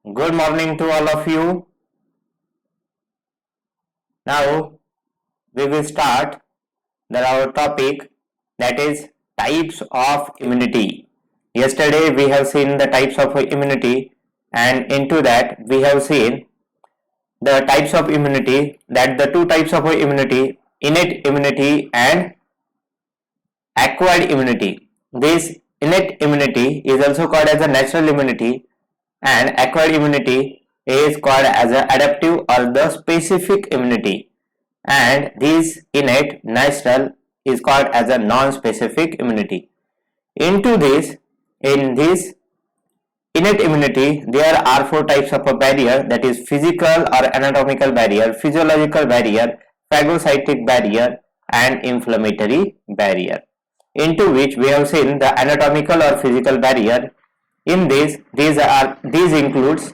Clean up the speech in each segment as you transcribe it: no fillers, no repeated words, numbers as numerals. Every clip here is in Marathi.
Good morning to all of you. Now we will start our topic, that is types of immunity. Yesterday we have seen the types of immunity, and into that we have seen the types of immunity, that the two types of immunity, innate immunity and acquired immunity. This innate immunity is also called as a natural immunity, and acquired immunity is called as a adaptive or the specific immunity, and this innate natural is called as a non-specific immunity. Into this, in this innate immunity, there are four types of a barrier, that is physical or anatomical barrier, physiological barrier, phagocytic barrier and inflammatory barrier. Into which we have seen the anatomical or physical barrier. In this, these includes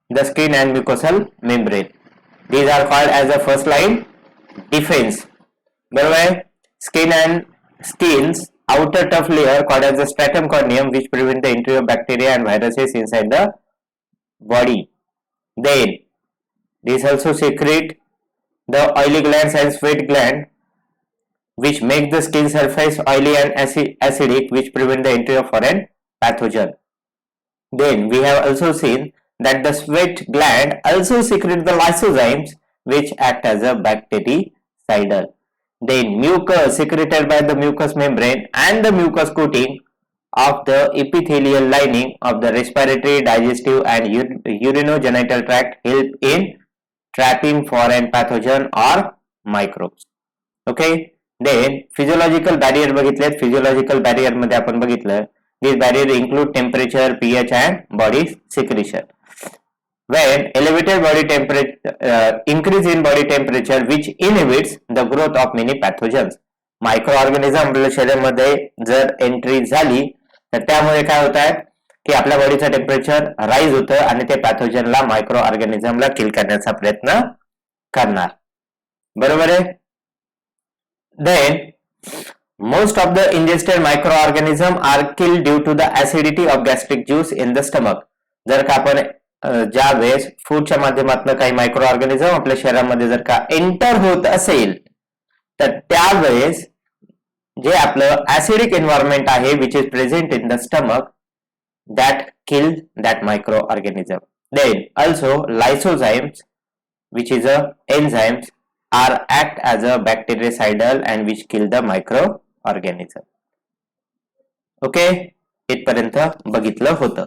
the skin and mucosal membrane. These are called as a first line defense. बरोबर, skin's outer tough layer called as the stratum corneum, which prevent the entry of bacteria and viruses inside the body. Then this also secrete the oily glands and sweat gland, which make the skin surface oily and acidic, which prevent the entry of foreign pathogen. Then we have also seen that the sweat gland also secrete the lysozymes, which act as a bactericidal. Then mucus secreted by the mucous membrane and the mucous coating of the epithelial lining of the respiratory, digestive and urinogenital tract help in trapping foreign pathogen or microbes. Okay. Then physiological barrier बघितलेत. Physiological barrier मध्ये आपण बघितलं, these barriers include temperature, pH and body secretion. When elevated body temperature, increase in body temperature, which inhibits the growth of many pathogens. मायक्रोऑर्गॅनिझम आपल्या शरीरामध्ये जर एंट्री झाली तर त्यामुळे काय होत आहे की आपल्या बॉडीचं टेम्परेचर राईज होतं आणि ते पॅथोजनला, मायक्रो ऑर्गॅनिझमला किल करण्याचा प्रयत्न करणार. बरोबर आहे. Then most of the ingested microorganisms are killed due to the acidity of gastric juice in the stomach. जर का आपण ज्या वेळेस फूडच्या माध्यमातून काही मायक्रो ऑर्गॅनिझम आपल्या शरीरामध्ये जर का एंटर होत असेल तर त्यावेळेस जे आपलं ऍसिडिक एन्व्हायरमेंट आहे, which is present in the stomach, that kill that microorganism. Then also lysozymes, which is a enzymes, are act as a bactericidal and which kill the microorganism. Okay, इथपर्यंत बघितलं होतं.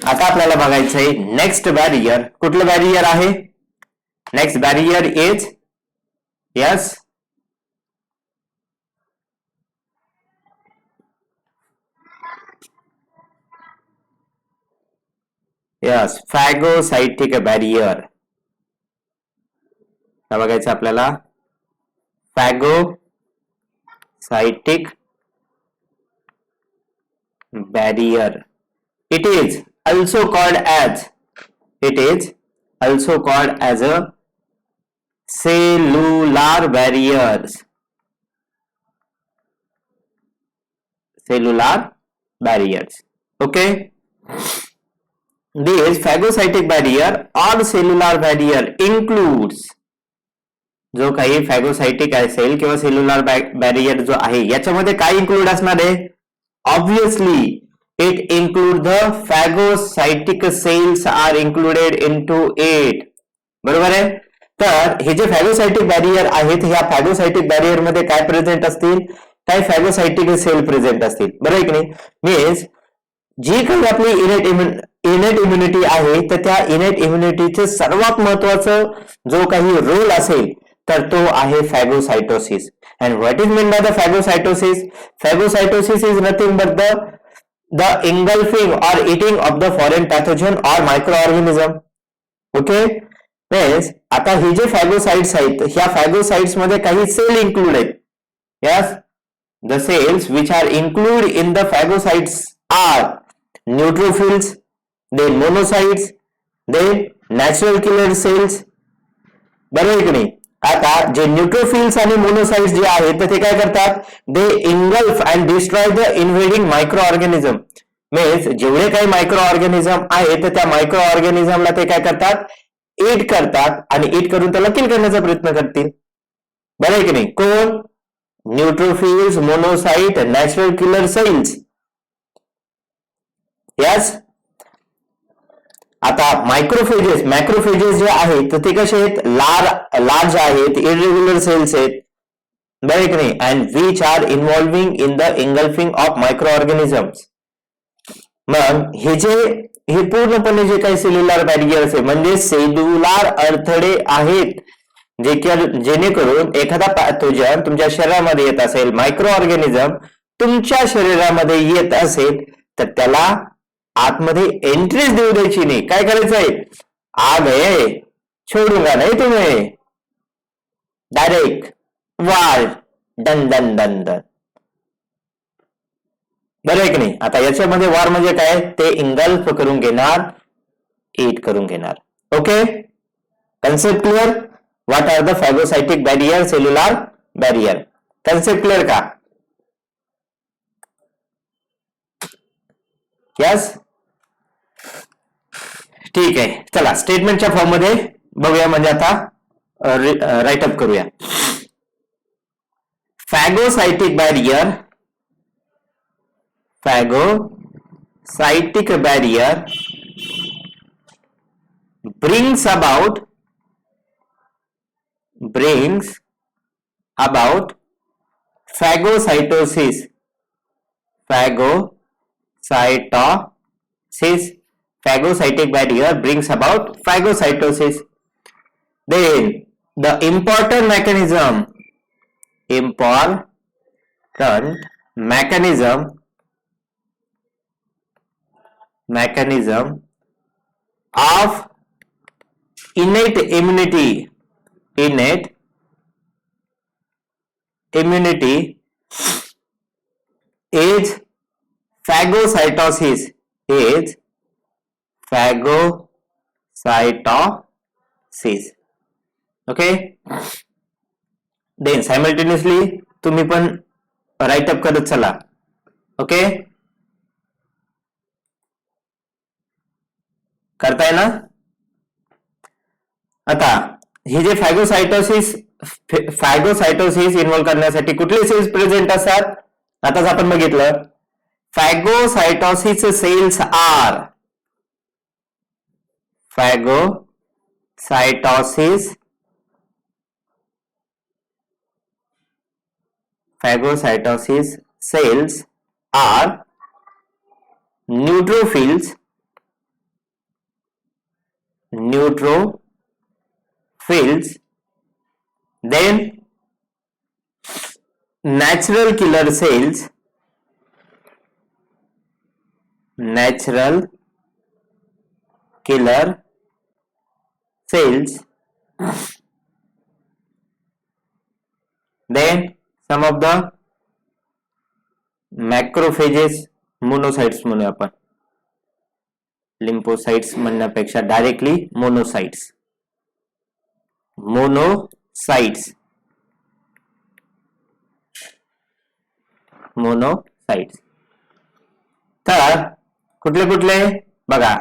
आता आपल्याला बघायचंय नेक्स्ट बॅरियर. कुठलं बॅरियर आहे? Next barrier is yes phagocytic barrier. बघायचं आपल्याला phagocytic barrier. It is also called as a cellular barriers. Okay, this phagocytic barrier or cellular barrier includes, जो काही फॅगोसाइटिक असेल किंवा सेल्युलर बॅरियर जो आहे याच्यामध्ये काय इन्क्लूड असणार आहे? Obviously, it includes the phagocytic cells are included into it. बरोबर आहे. तर हे जे फॅगोसाइटिक बॅरियर आहेत, ह्या फॅगोसाइटिक बॅरियर मध्ये काय प्रेझेंट असतील? काय फॅगोसाइटिक सेल प्रेझेंट असतील. बरोबर आहे की नाही? मीन्स जी काही आपली इनेट इम्युनिटी आहे तर त्या इनेट इम्युनिटीचे सर्वात महत्वाचं जो काही रोल असेल तर तो आहे फॅगोसाइटोसिस. And what is meant by the phagocytosis? Phagocytosis is nothing but the engulfing or eating of the foreign pathogen or microorganism. Okay? Means आता हे जे फॅगोसाइट्स आहेत, ह्या फॅगोसाइट्स मध्ये काही सेल इन्क्लूड आहेत. Yes, the cells which are included in the phagocytes are neutrophils, then monocytes, then natural killer cells. बरोबर की नाही? आता जे न्यूट्रोफिल्स आणि मोनोसाइट्स जे आहेत तर ते काय करतात? They engulf and destroy the invading micro organism. Means जेवढे काही मायक्रो ऑर्गॅनिझम आहेत त्या मायक्रो ऑर्गॅनिझमला ते काय करतात, ईट करतात आणि ईट करून त्याला किल करण्याचा प्रयत्न करतील. बरं आहे की नाही. कोण? Neutrophils, monocyte, natural killer cells. Yes. आता मायक्रोफेजेस, मॅक्रोफेजेस जे आहेत तर ते कसे आहेत, लार्ज आहेत, इरेग्युलर सेल्स आहेत. बरं की नाही. And which are involving in the engulfing of micro organisms. मग हे पूर्णपणे जे काही सेल्युलर बॅरियर्स आहे म्हणजे सेल्युलर अडथळे आहेत, जेणेकरून एखादा पॅथोजन तुमच्या शरीरामध्ये येत असेल, मायक्रो ऑर्गॅनिझम तुमच्या शरीरामध्ये येत असेल, तर त्याला आतमध्ये एंट्रीज देऊ द्यायची नाही. काय करायचंय, आ गए छोडूंगा नाही तुम्ही, डायरेक्ट वार डन डन डन डन. बरं आहे की नाही. आता याच्यामध्ये वॉर म्हणजे काय, ते इंगल्फ करून घेणार, ईट करून घेणार. Okay, concept clear. What are the phagocytic barrier, cellular barrier. Concept clear का? यस. ठीक आहे, चला स्टेटमेंटच्या फॉर्म मध्ये बघूया, म्हणजे आता राईटअप करूया. Phagocytic barrier, phagocytic barrier brings about phagocytosis. Phagocytic barrier brings about phagocytosis. Then the important mechanism of innate immunity is phagocytosis. Okay, then simultaneously तुम्ही पण राईट अप करत चला. ओके, करताय ना. आता हे जे फॅगोसाइटोसिस इन्व्हॉल्व करण्यासाठी कुठले सेल्स प्रेझेंट असतात, आताच आपण बघितलं. Phagocytosis cells are phagocytosis cells are neutrophils, then natural killer cells, then some of the macrophages, monocytes म्हणूया आपण, लिम्फोसाइट्स म्हणण्यापेक्षा डायरेक्टली मोनोसाइट्स. तर कुठले बघा,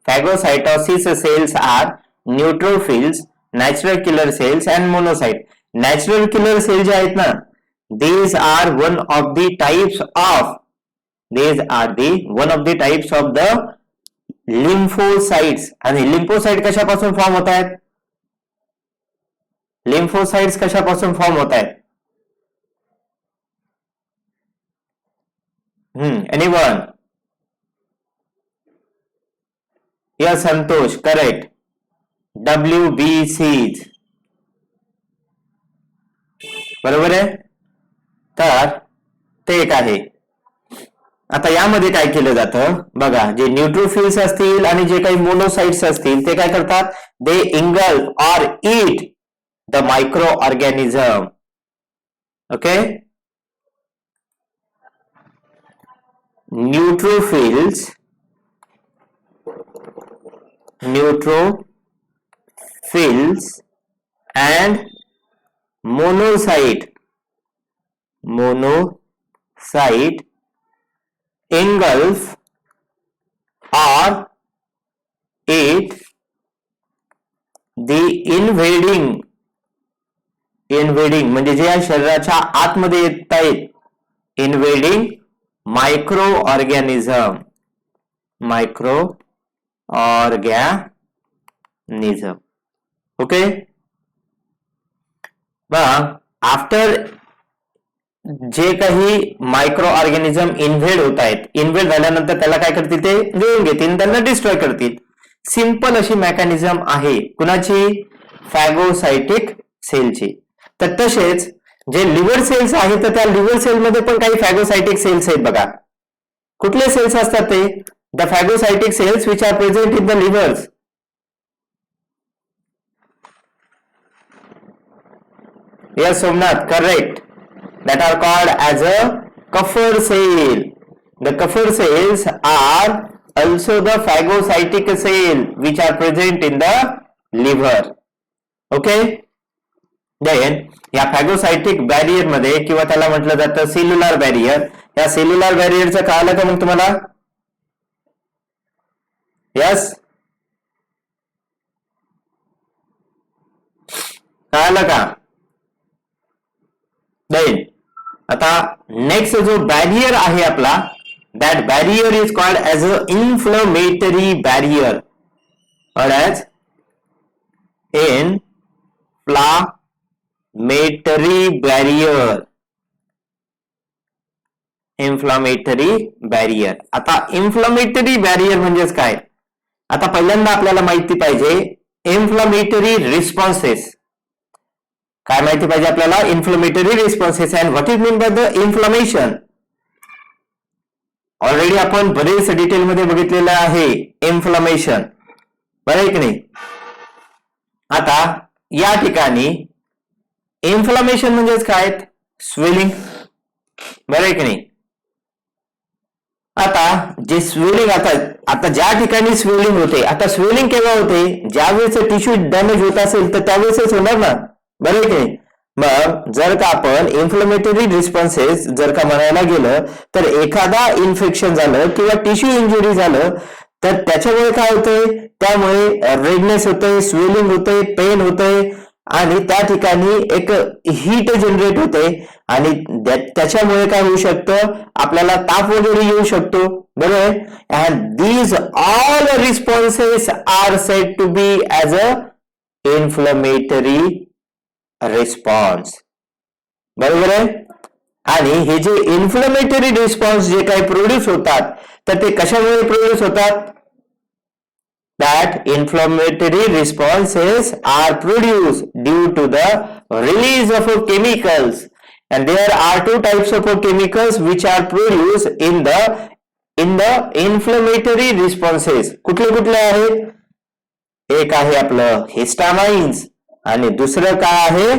phagocytosis cells are neutrophils, natural killer cells and monocyte. Natural killer cell जे आहेत ना, these are one of the types of the lymphocytes. आणि लिम्फोसाइट कशापासून फॉर्म होत आहेत, anyone? Yes Santosh, correct. WBCs, बरोबर आहे. तर ते एक आहे. आता यामध्ये काय केलं जातं बघा, जे न्यूट्रोफिल्स असतील आणि जे काही मोनोसाइट्स असतील ते काय करतात, they engulf or eat the micro organism. Okay, neutrophils and monocyte engulf or eat the invading म्हणजे जे या शरीराच्या आतमध्ये येत आहेत, इन्व्हेडिंग मायक्रो ऑर्गॅनिझम ओके. मग आफ्टर जे काही मायक्रो ऑर्गॅनिझम इन्व्हेड होत आहेत, इन्व्हेड झाल्यानंतर त्याला काय करतील, ते घेऊन घेतील, त्यांना डिस्ट्रॉय करतील. सिंपल अशी मेकॅनिझम आहे कुणाची, फॅगोसायटिक सेलची. तर तसेच जे लिव्हर सेल्स आहेत, तर त्या लिव्हर सेलमध्ये पण काही फॅगोसायटिक सेल्स आहेत बघा. कुठले सेल्स असतात ते, the phagocytic cells which are present in the livers. Yes, Somnath, correct. That are called as a Kupffer cell. The Kupffer cells are also the phagocytic cell which are present in the liver. Okay. Then या फॅगोसायटिक बॅरियर मध्ये किंवा त्याला म्हटलं जातं सेल्युलर बॅरियर, या सेल्युलर बॅरियरचं कळालं का मग तुम्हाला? यस, कळालं का? देन आता नेक्स्ट जो बॅरियर आहे आपला, that barrier is called as a inflammatory barrier, or as inflammatory barrier. आता इन्फ्लामेटरी बॅरियर म्हणजेच काय, आता पहिल्यांदा आपल्याला माहिती पाहिजे इन्फ्लामेटरी रिस्पॉन्सेस. काय माहिती पाहिजे आपल्याला, inflammatory responses. And what is mean by the inflammation. Already आपण बरेच डिटेलमध्ये बघितलेलं आहे इन्फ्लामेशन, बरं आहे की नाही. आता या ठिकाणी इन्फ्लामेशन म्हणजेच काय, स्वेलिंग, बरं आहे की नाही. आता जे स्वेलिंग, आता ज्या ठिकाणी स्वेलिंग होते, आता स्वेलिंग केव्हा होते, ज्यावेळेस टिश्यू डॅमेज होत असेल तर त्यावेळेसच होणार ना, बरं आहे की नाही. मग जर का आपण इन्फ्लमेटरी रिस्पॉन्सेस जर का म्हणायला गेलं तर एखादा इन्फेक्शन झालं किंवा टिश्यू इंजुरी झालं तर त्याच्यामुळे काय होतंय, त्यामुळे रेडनेस होतंय, स्वेलिंग होतंय, पेन होतंय आणि त्या ठिकाणी एक हीट जनरेट होते आणि त्याच्यामुळे काय होऊ शकतं, आपल्याला ताप वगैरे येऊ शकतो, बरोबर. And these all responses are said to be as a inflammatory response, बरोबर आहे. आणि हे जे इन्फ्लमेटरी रिस्पॉन्स जे काही प्रोड्यूस होतात तर ते कशामुळे प्रोड्यूस होतात, that inflammatory responses are produced due to the release of chemicals, and there are two types of chemicals which are produced in the inflammatory responses. कुठले कुठले आहेत, एक आहे आपलं हिस्टामाइन्स आणि दुसरं काय आहे,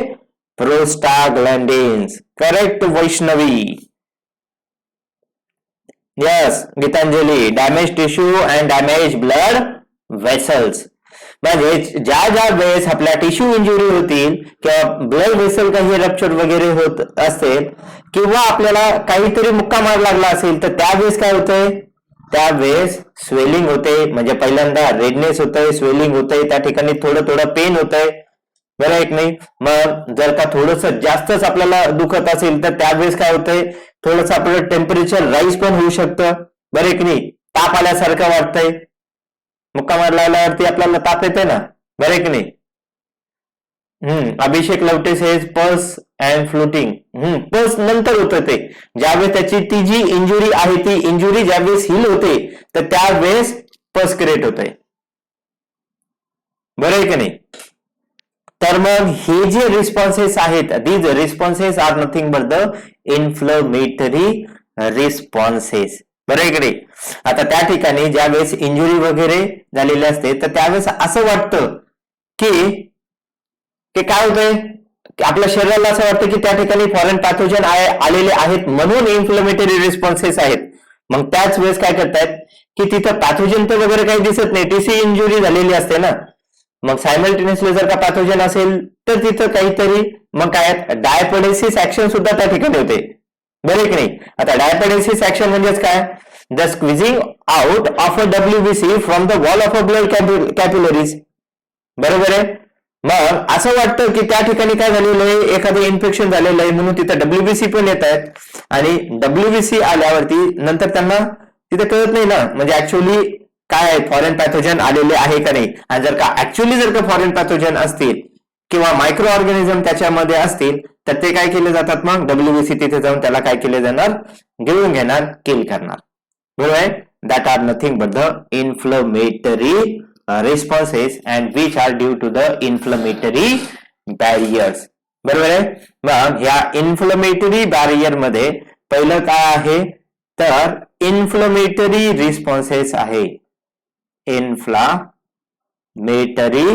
prostaglandins. Correct Vaishnavi. Yes Geetanjali, damage tissue and damage blood vessels. म्हणजे ज्या ज्या वेळेस आपल्या टिश्यू इंजुरी होतील किंवा ब्लड वेसल काही रप्चर वगैरे होत असेल किंवा आपल्याला काहीतरी मुक्का मार लागला असेल तर त्यावेळेस काय होतंय, त्यावेळेस स्वेलिंग होते. म्हणजे पहिल्यांदा रेडनेस होतंय, स्वेलिंग होतंय, त्या ठिकाणी थोडं थोडं पेन होतंय, बरं आहे की नाही. मग जर का थोडस जास्तच आपल्याला दुखत असेल तर त्यावेळेस काय होतंय, थोडस आपलं टेम्परेचर राईज पण होऊ शकतं, बरं आहे की नाही. ताप आल्यासारखं वाटतंय, मुक्का मार लागल्यावरती आपल्याला ताप येते ना, बरं आहे की नाही. Abhishek Lavate says pulse and floating. Pulse नंतर होतं ते, ज्यावेळेस त्याची ती जी इंजुरी आहे ती इंजुरी ज्यावेळेस हील होते तर त्यावेळेस पल्स क्रिएट होतंय, बरं आहे की नाही. तर मग हे जे रिस्पॉन्सेस आहेत, these responses are nothing but the inflammatory responses, बरं आहे की नाही. आता त्या ठिकाणी ज्यावेळेस इंजुरी वगैरे झालेली असते तर त्यावेळेस असं वाटतं की काय होतंय, आपल्या शरीराला असं वाटतं की त्या ठिकाणी फॉरेन पॅथोजन आलेले आहेत म्हणून इन्फ्लमेटरी रिस्पॉन्सेस आहेत. मग त्याच वेळेस काय करतायत की तिथं पॅथोजन तर वगैरे काही दिसत नाही, टीसी इंजुरी झालेली असते ना. मग सायमल्टेनियसली जर का पॅथोजन असेल तर तिथं काहीतरी मग काय डायपोडेसिस ऍक्शन सुद्धा त्या ठिकाणी होते, बरं की नाही. आता डायपोडेसिस ऍक्शन म्हणजेच काय, the squeezing out of a WBC from the wall of a blood capillaries. बरोबर आहे. मग असं वाटतं की त्या ठिकाणी काय झालेलं आहे, एखादं इन्फेक्शन झालेलं आहे म्हणून तिथं WBC पण येत आहेत आणि WBC आल्यावरती नंतर त्यांना तिथे कळत नाही ना, म्हणजे ऍक्च्युअली काय आहे, फॉरेन पॅथोजन आलेले आहे का नाही. आणि जर का फॉरेन पॅथोजन असतील किंवा मायक्रो ऑर्गॅनिझम त्याच्यामध्ये असतील तर ते काय केले जातात, मग WBC तिथे जाऊन त्याला काय केले जाणार, गिळून घेणार, किल करणार. बरोबर आहे. That are nothing but the inflammatory responses and which are due to the inflammatory barriers. बरोबर आहे. मग ह्या इन्फ्लमेटरी बॅरियर मध्ये पहिलं काय आहे तर इन्फ्लमेटरी रिस्पॉन्सेस आहे. Inflammatory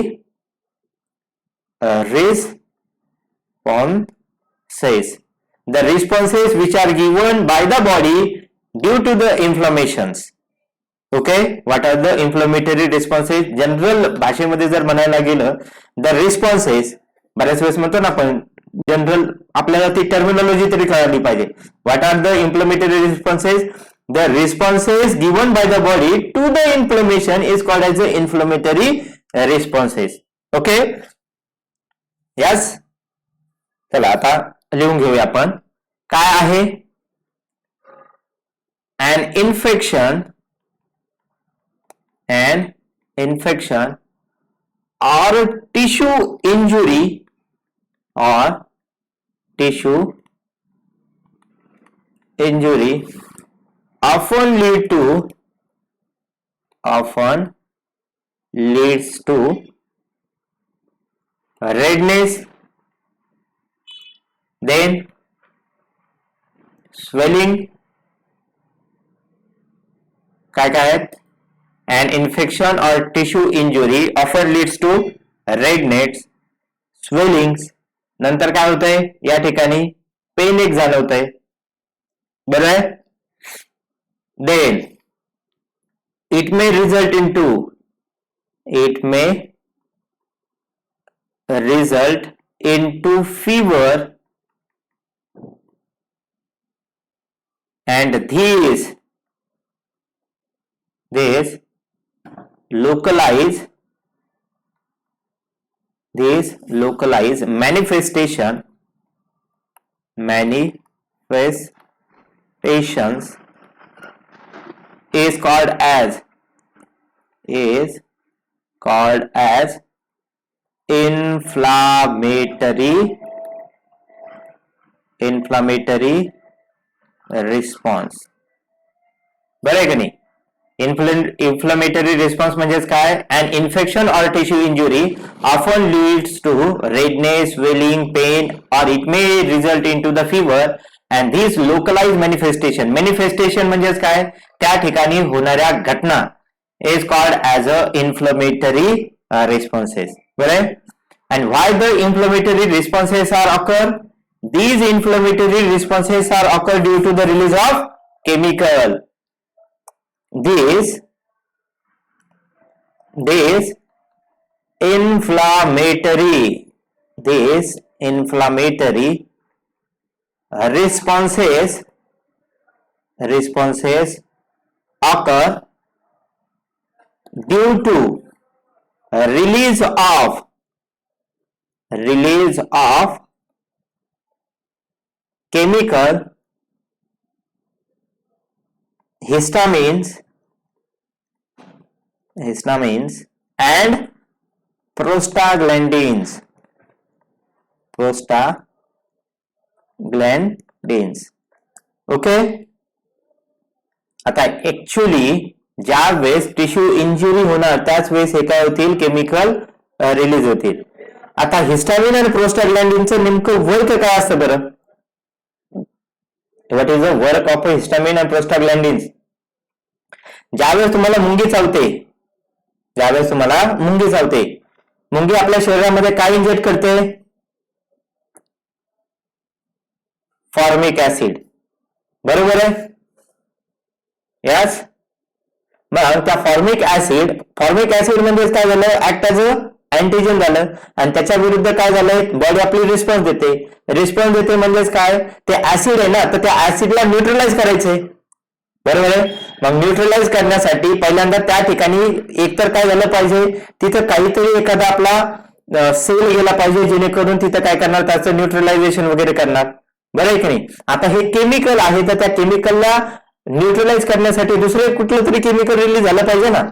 responses, the responses which are given by the body due to the inflammations. Okay, what are the inflammatory responses. General भाषेमध्ये जर म्हणायला गेलं द रिस्पॉन्सेस, बऱ्याच वेळेस म्हणतो ना आपण जनरल, आपल्याला ती टर्मिनॉलॉजी तरी कळाली पाहिजे. What are the inflammatory responses, the responses given by the body to the inflammation is called as the inflammatory responses. Okay, yes. चला आता लिहून घेऊया आपण. काय आहे, an infection or tissue injury often leads to redness, then swelling. काय आहेत, an infection or tissue injury often leads to redness, swellings. नंतर काय होतंय, या ठिकाणी पेन एक जाणवतंय. बरोबर आहे. then it may result into fever, and these localize manifestations is called as inflammatory response. बरं आहे का नाही. इन्फ्लमेटरी रिस्पॉन्स म्हणजेच काय, an infection or tissue injury often leads to redness, swelling, pain, or it may result into the fever, and these localized manifestation म्हणजेच काय, त्या ठिकाणी होणाऱ्या घटना is called as a inflammatory responses. बरोबर. and why the inflammatory responses are occur, these inflammatory responses are occur due to the release of chemical. These inflammatory responses occur due to release of chemical histamines and prostaglandins. Okay. आता ऍक्च्युअली ज्या वेळेस टिश्यू इंजुरी होणार त्याच वेळेस हे काय होतील, केमिकल रिलीज होतील. आता हिस्टामिन आणि प्रोस्टाग्लॅन्डिनचं नेमकं वर्क काय असतं बरं. What is the work of histamine and prostaglandins. ज्यावेळेस तुम्हाला मुंगी चावते, मुंगी आपल्या शरीरामध्ये काय इंजेक्ट करते, फॉर्मिक ऍसिड. बरोबर आहे. यस. मग त्या फॉर्मिक ऍसिड म्हणजे काय झालं, ऍक्ट ऍज अ अँटीजन झालं आणि त्याच्या विरुद्ध काय झालंय, बॉडी आपली रिस्पॉन्स देते म्हणजेच काय, ते ऍसिड आहे ना, तर त्या ऍसिडला न्यूट्रलाइज करायचे. बरोबर आहे. मग न्यूट्रलाइज करण्यासाठी पहिल्यांदा त्या ठिकाणी एकतर काय झालं पाहिजे, तिथं काहीतरी एखादा आपला सेल गेला पाहिजे, जेणेकरून तिथं काय करणार, त्याचं न्यूट्रलायझेशन वगैरे करणार. बरं आहे की नाही. आता हे केमिकल आहे, तर त्या केमिकलला न्यूट्रलाइज करण्यासाठी दुसरे कुठलं तरी केमिकल रिलीज झालं पाहिजे ना.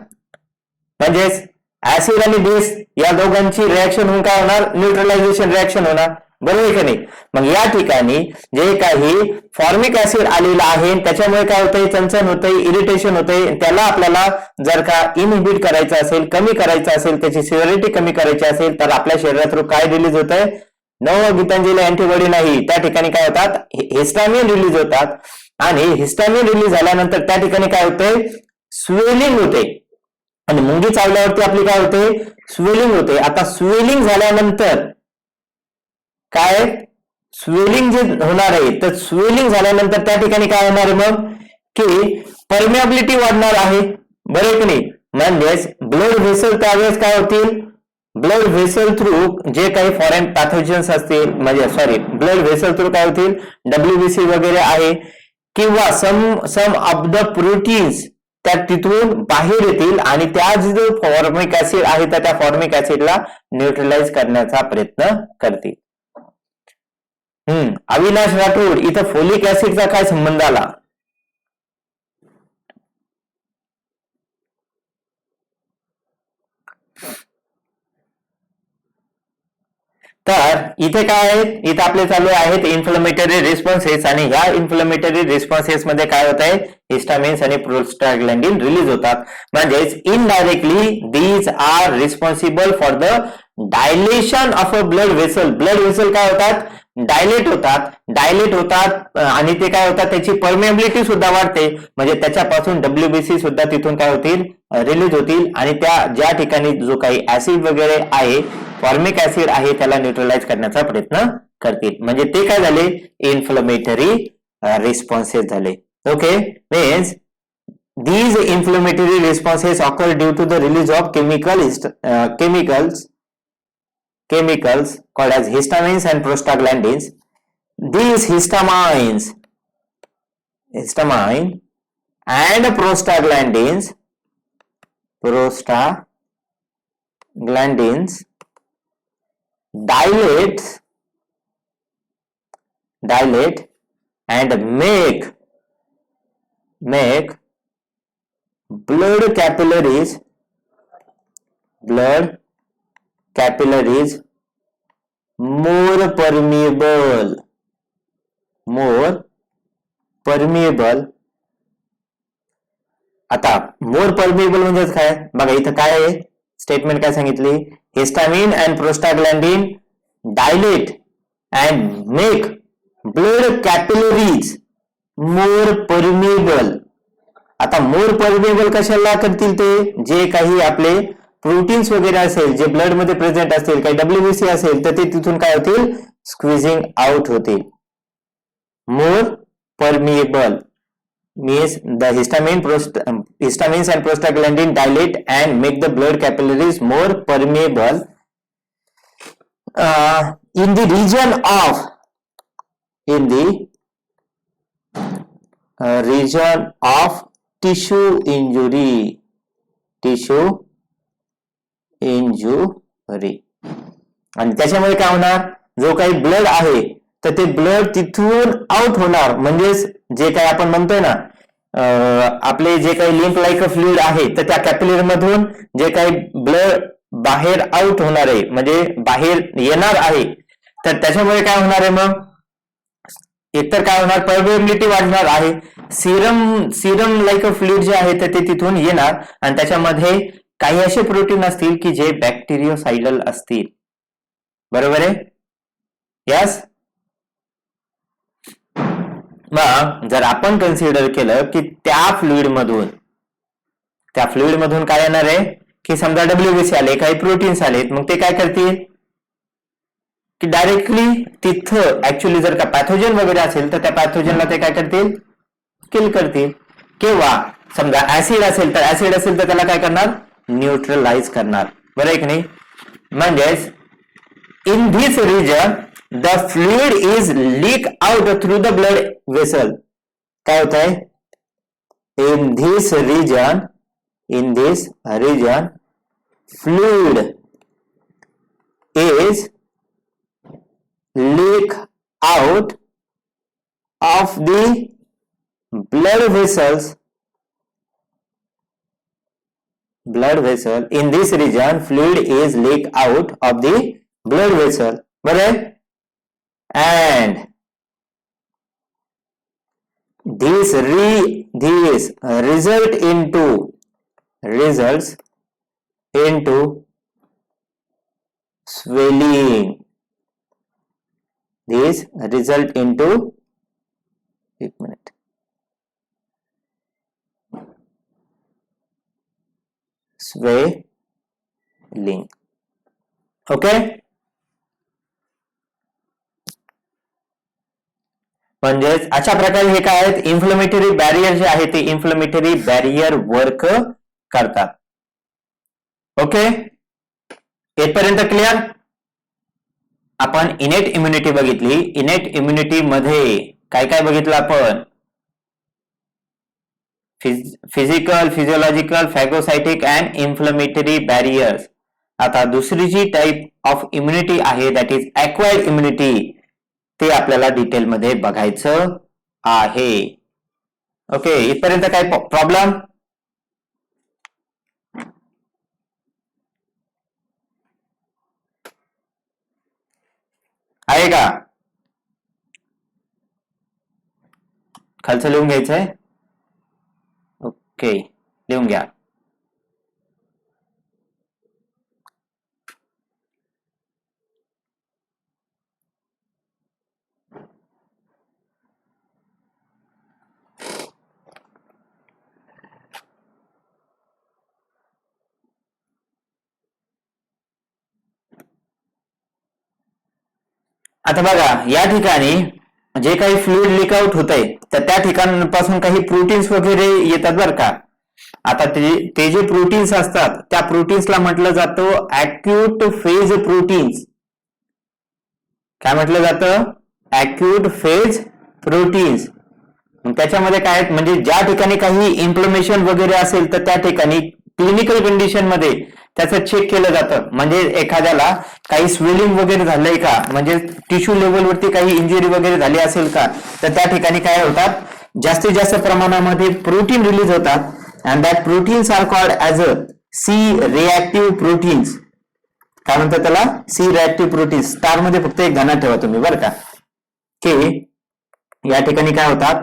म्हणजेच ऍसिड आणि बेस या दोघांची रिॲक्शन होऊन काय होणार, न्यूट्रलायझेशन रिॲक्शन होणार. बरोबर आहे की नाही. मग या ठिकाणी जे काही फॉर्मिक ऍसिड आलेलं आहे त्याच्यामुळे काय होतंय, चणचण होतंय, इरिटेशन होतंय. त्याला आपल्याला जर का इनहिबिट करायचं असेल, कमी करायचं असेल, त्याची सिव्हिरिटी कमी करायची असेल, तर आपल्या शरीरात काय रिलीज होत आहे, गीतांजली अँटीबॉडी नाही, त्या ठिकाणी काय होतात, हिस्टामिन रिलीज होतात. आणि हिस्टामिन रिलीज झाल्यानंतर त्या ठिकाणी काय होतंय, स्वेलिंग होते. आणि मुंगी चावल्यावरती आपली काय होते, स्वेलिंग होते. आता स्वेलिंग झाल्यानंतर काय, स्वेलिंग जे होणार आहे, तर स्वेलिंग झाल्यानंतर त्या ठिकाणी काय होणार आहे मग, की परमिएबिलिटी वाढणार आहे. बरोबर की नाही. म्हणजेच ब्लड व्हेसल त्यावेळेस काय होतील, ब्लड व्हेसल थ्रू जे काही फॉरेन पॅथोजन्स असतील, म्हणजे सॉरी ब्लड व्हेसल थ्रू काय होतील, WBC वगैरे आहे किंवा सम ऑफ द प्रोटीन्स त्या तिथून बाहेर येतील आणि त्या जो फॉर्मिक ऍसिड आहे तर त्या फॉर्मिक ऍसिडला न्यूट्रलाइज करण्याचा प्रयत्न करतील. अविनाश राठोड, इथं फोलिक ऍसिडचा काय संबंध आला. तर इथे काय आहे, इथे आपले चालू आहेत इन्फ्लमेटरी रिस्पॉन्सेस आणि ह्या इन्फ्लमेटरी रिस्पॉन्सेस मध्ये काय होत आहे, हिस्टामिन्स आणि प्रोस्टाग्लॅंडिन रिलीज होतात. म्हणजेच indirectly these are responsible for the dilation of a blood vessel. Blood vessel काय होतात, डायलेट होतात आणि ते काय होतात, त्याची परमिएबिलिटी सुद्धा वाढते. म्हणजे त्याच्यापासून WBC सुद्धा तिथून काय होतील, रिलीज होतील आणि त्या ज्या ठिकाणी जो काही ऍसिड वगैरे आहे, फॉर्मिक ऍसिड आहे, त्याला न्यूट्रलाइज करण्याचा प्रयत्न करतील. म्हणजे ते काय झाले, इन्फ्लमेटरी रिस्पॉन्सेस झाले. Okay, means these inflammatory responses occur due to the release of chemicals called as histamines and prostaglandins. These histamine and prostaglandins dilate and make blood capillaries more permeable. आता मोर परमिएबल म्हणजे काय बघा, इथं काय आहे स्टेटमेंट, काय सांगितली, histamine and prostaglandin dilate and make blood capillaries more permeable. आता मोर परमिएबल कशाला करतील, ते जे काही आपले प्रोटीन्स वगैरे असेल, जे ब्लड मध्ये प्रेझेंट असतील, काही WBC असेल, तर ते तिथून काय होतील, स्क्विझिंग आउट होतील. मोर permeable means the histamines and prostaglandin dilate and make the blood capillaries more permeable in the region of tissue injury. आणि त्याच्यामुळे काय होणार, जो काही ब्लड आहे तर ते ब्लड तिथून आउट होणार. म्हणजेच जे काही आपण म्हणतोय ना, आपले जे काही लिम्फ लाईक फ्लुइड आहे, तर त्या कॅपिलरी मधून जे काही ब्लड बाहेर आउट होणार आहे, म्हणजे बाहेर येणार आहे, तर त्याच्यामुळे काय होणार आहे, मग एकतर काय होणार, परमिएबिलिटी वाढणार आहे. सिरम लाईक फ्लुइड जे आहे तर ते तिथून येणार आणि त्याच्यामध्ये काही असे प्रोटीन असतील की जे बॅक्टेरियोसाइडल असतील. बरोबर आहे, यस. मग जर आपण कन्सिडर केलं की त्या फ्लुइड मधून काय येणार आहे, की समजा WBC आले, काही प्रोटीन्स आलेत, मग ते काय करतील की डायरेक्टली तिथं ऍक्च्युअली जर का पॅथोजन वगैरे असेल तर त्या पॅथोजनला ते काय करतील, किल करतील. किंवा समजा ऍसिड असेल तर त्याला काय करणार, न्यूट्रलाइज करणार. बरं आहे की नाही. म्हणजेच in this region the fluid is leak out through the blood vessel. काय होत आहे, in this region fluid is leak out of the blood vessel. In this region fluid is leak out of the blood vessel. बरोबर. And this results into swelling. This result into swelling. Okay. म्हणजेच अशा प्रकारे हे काय आहेत, इन्फ्लेमेटरी बॅरियर जे आहे ते इन्फ्लेमेटरी बॅरियर वर्क करतात. ओके, इथपर्यंत क्लिअर. आपण इनेट इम्युनिटी बघितली. इनेट इम्युनिटी मध्ये काय काय बघितलं आपण? Physical, physiological, phagocytic and inflammatory barriers. आता दुसरी जी टाईप ऑफ इम्युनिटी आहे दॅट इज ॲक्वायर्ड इम्युनिटी, ते आपल्याला डिटेलमध्ये बघायचं आहे. ओके, इथपर्यंत काय प्रॉब्लेम आहे का? खालचं लिहून घ्यायचंय. ओके, लिहून घ्या. आता बघा, या ठिकाणी जे काही फ्लुइड लीक आउट होतंय तर त्या ठिकाणापासून काही प्रोटीन्स वगैरे येतात बरं का. आता ते जे प्रोटीन्स असतात त्या प्रोटीन्सला म्हटलं जातं ऍक्यूट फेज प्रोटीन्स. काय म्हटलं जातं? ऍक्यूट फेज प्रोटीन्स. त्याच्यामध्ये काय म्हणजे ज्या ठिकाणी काही इन्फ्लेमेशन वगैरे असेल तर त्या ठिकाणी क्लिनिकल कंडिशन मध्ये त्याचं चेक केलं जातं. म्हणजे एखाद्याला काही स्वेलिंग वगैरे झालंय का, म्हणजे टिश्यू लेवलवरती काही इंजुरी वगैरे झाली असेल का, तर त्या ठिकाणी काय होतात, जास्तीत जास्त प्रमाणामध्ये प्रोटीन रिलीज होतात. And that proteins are called as a C reactive proteins. काय म्हणतात त्याला? C reactive proteins. स्टार मध्ये फक्त एक ध्यानात ठेवा तुम्ही बरं का, की या ठिकाणी काय होतात,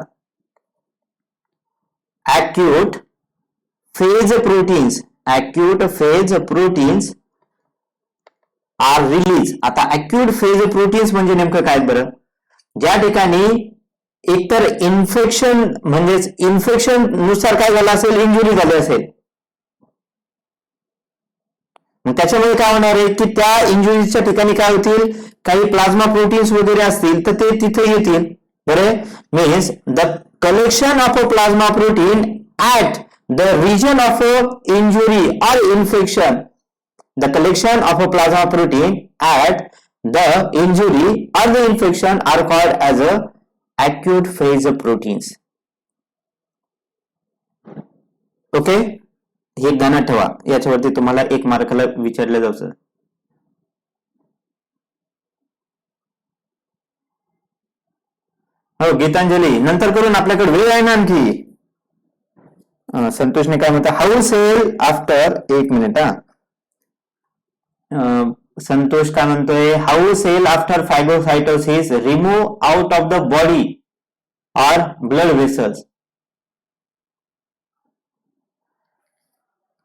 acute phase proteins. Acute phase proteins are release. आता ऍक्यूट फेज प्रोटीन्स म्हणजे नेमकं काय बरं? ज्या ठिकाणी एकतर इन्फेक्शन म्हणजेच इन्फेक्शन नुसार काय झालं असेल, इंजुरी झाली असेल, मग त्याच्यामुळे काय होणार आहे की त्या इंजुरीच्या ठिकाणी काय होतील, काही प्लाझ्मा प्रोटीन्स वगैरे असतील तर ते तिथे येतील. बरे, means the collection of a plasma protein at the region of injury or infection. The collection of a plasma protein at the injury or the infection are called as a acute phase proteins. Okay, हे ध्यानात ठेवा. याच्यावरती तुम्हाला 1 मार्काला विचारलं जाऊ. हो गीतांजली, नंतर करून, आपल्याकडे वेळ आहे ना आणखी. संतोषने काय म्हणतात, हाऊ सेल आफ्टर, 1 मिनिट हा. संतोष काय म्हणतोय, how cell after phagocytosis remove out of the body or blood vessels.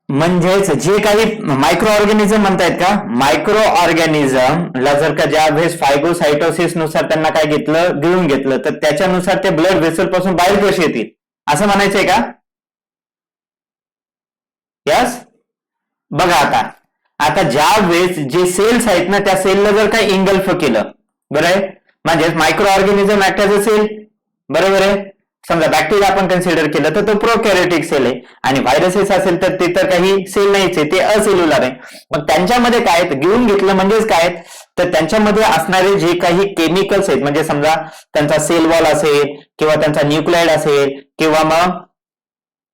म्हणजेच जे काही मायक्रो ऑर्गॅनिझम म्हणतायत का, मायक्रो ऑर्गॅनिझमला जर का ज्या वेळेस फायगोसायटोसिस नुसार त्यांना काय घेतलं, गिळून घेतलं, तर त्याच्यानुसार ते ब्लड वेसल पासून बाहेर कसे येतील असं म्हणायचंय का? यस. बघा, आता ज्या वेळेस जे सेल्स आहेत ना त्या सेलला जर काही इंगल्फ केलं, बरं आहे, म्हणजेच micro organism act as a cell. बरोबर आहे. समजा बॅक्टेरिया आपण कन्सिडर केलं तर तो प्रोकॅरियोटिक सेल आहे, आणि व्हायरसेस असेल तर ते तर काही सेल नाहीच आहे, ते असेल्युलर आहे. मग त्यांच्यामध्ये काय घेऊन घेतलं म्हणजेच काय, तर त्यांच्यामध्ये असणारे जे काही केमिकल्स आहेत, म्हणजे समजा त्यांचा सेल वॉल असेल किंवा त्यांचा न्यूक्लाइड असेल किंवा मग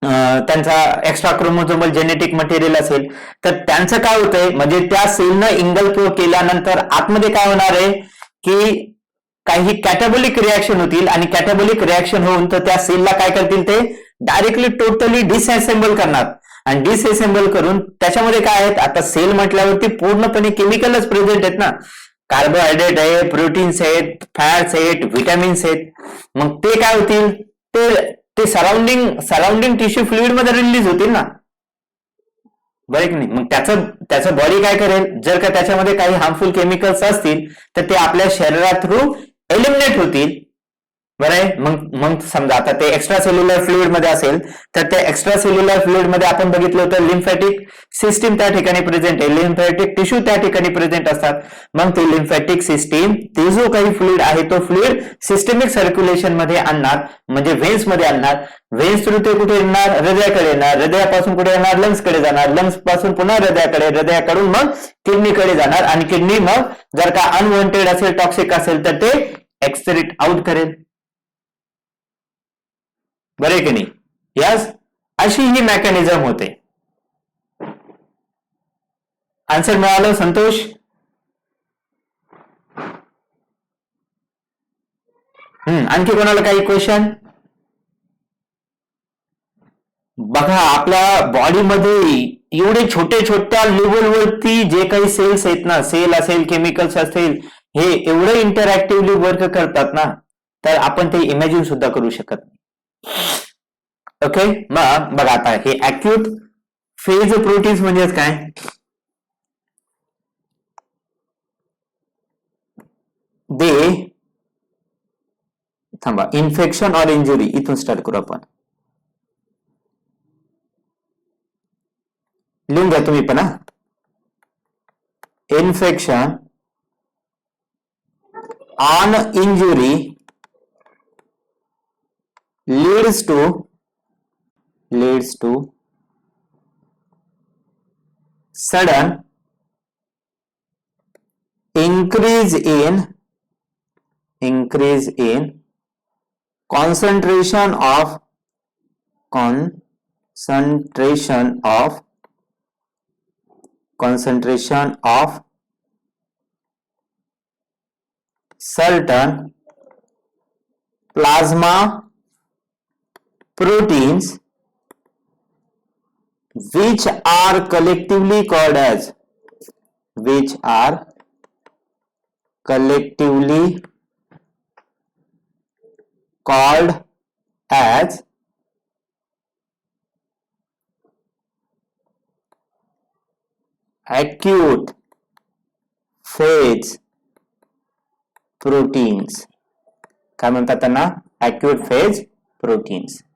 त्यांचा एक्स्ट्रा क्रोमोझोमल जेनेटिक मटेरियल असेल, तर त्यांचं काय होतंय, म्हणजे त्या सेलनं इंगलफो केल्यानंतर आतमध्ये काय होणार आहे की काही कॅटाबॉलिक रिॲक्शन होतील आणि कॅटाबॉलिक रिॲक्शन होऊन तर त्या सेलला काय करतील, ते डायरेक्टली टोटली डिसअसेंबल करणार आणि डिसअसेंबल करून त्याच्यामध्ये काय आहेत, आता सेल म्हटल्यावरती पूर्णपणे केमिकलच प्रेझेंट आहेत ना, कार्बोहायड्रेट आहे, प्रोटीन्स आहेत, फॅट्स आहेत, व्हिटॅमिन्स आहेत. मग ते काय होतील, ते सराउंडिंग टिश्यू फ्लुइड मध्ये रिलीज होतील ना, बरं की नाही. मग त्याचं बॉडी काय करेल, जर का त्याच्यामध्ये काही हार्मफुल केमिकल्स असतील तर ते आपल्या शरीरा थ्रू एलिमिनेट होतील. बरं आहे. मग समजा आता ते एक्स्ट्रा सेल्युलर फ्लुइड मध्ये असेल तर त्या एक्स्ट्रा सेल्युलर फ्लुइड मध्ये आपण बघितलं होतं लिम्फॅटिक सिस्टीम त्या ठिकाणी प्रेझेंट आहे, लिम्फॅटिक टिश्यू त्या ठिकाणी प्रेझेंट असतात. मग ते लिम्फॅटिक सिस्टीम, ते जो काही फ्लुइड आहे तो फ्लुइड सिस्टेमिक सर्क्युलेशन मध्ये आणणार, म्हणजे व्हेन्स मध्ये आणणार. व्हेन्स थ्रू ते कुठे येणार, हृदयाकडे येणार, हृदयापासून कुठे येणार, लंग्स कडे जाणार, लंग्स पासून पुन्हा हृदयाकडे, हृदयाकडून मग किडनीकडे जाणार आणि किडनी मग जर का अनवॉन्टेड असेल, टॉक्सिक असेल तर ते एक्सक्रीट आउट करेल. बरे की नाही. यस, अशी ही मेकॅनिझम होते. आन्सर मिळालं संतोष? आणखी कोणाला काही क्वेश्चन? बघा, आपल्या बॉडीमध्ये एवढे छोट्या लेवलवरती जे काही सेल्स आहेत ना, सेल असेल, केमिकल्स असेल, हे एवढं इंटरॅक्टिव्हली वर्क करतात ना, तर आपण ते इमॅजिन सुद्धा करू शकत नाही. ओके. मग बघा, आता हे ऍक्यूट फेज प्रोटीन्स म्हणजेच काय, दे, थांबा, इन्फेक्शन ऑर इंजुरी, इथून स्टार्ट करू आपण. लिहून घ्या तुम्ही पण. Infection on injury leads to sudden increase in concentration of certain plasma proteins which are collectively called as acute phase proteins. काय म्हणतात त्यांना? acute phase proteins.